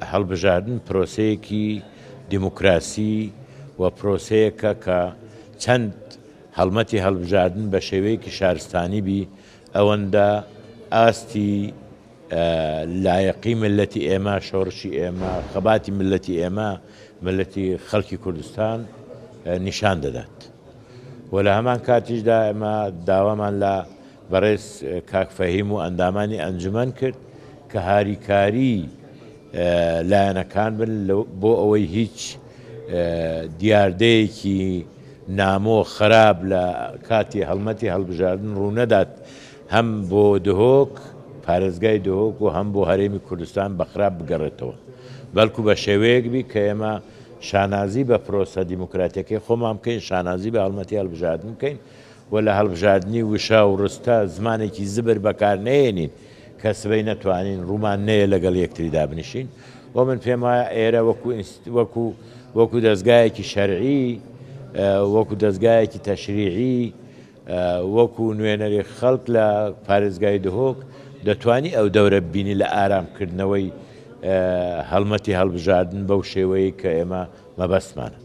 هەڵبژاردن پرۆسەیەکی دیموکراسی و پرۆسەیەکە کە چەند هەڵمەتی هەڵبژاردن بە شێوەیەکی شارستانی بی ئەوەندە ئاستی لایەقی ملەتی ئێمە، شۆڕشی ئێمە، خەباتی ملەتی ئێمە، ملەتی خەڵکی کوردستان نیشان دەدات. و لە هەمان کاتیشدا ئێمە داوامان لە بەڕێز کاک فەهیم و ئەندامانی ئەنجومەن کرد کە هاریکاری لایەنەکان بن بۆ ئەوەی هیچ دیاردەیەکی نامۆ خراپ لە کاتی هەڵمەتی هەڵبژاردن ڕوونەدات هەم بۆ دهۆک پارێزگای دهۆک و هەم بۆ هەرێمی کوردستان بە خراپ بگەڕێتەوە، بەڵکو بە شێوەیەک بی کە ئێمە شانازی بە پرۆسە دیموکراتیەکەی خۆمان بکەین، شانازی بە هەڵمەتی هەڵبژاردن بکەین و لە هەڵبژاردننی وشا و ڕستە زمانێکی زبر بەکار نهێنین کە سبەی نەتوانین ڕوومان نەیە لەگەڵ یەکتریدا بنشین. و من پێم وایە ئێرە وەکو دەستگایەکی شەرعی، وەکو دەستگایەکی تەشریعی، وەکو نوێنەری خەڵک لە پارێزگای دهۆک دەتوانی ئەو دەورە ببینی لە ئارامکردنەوەی هەڵمەتی هەڵبژاردن بەو شێوەیە کە ئێمە مەبەستمانە.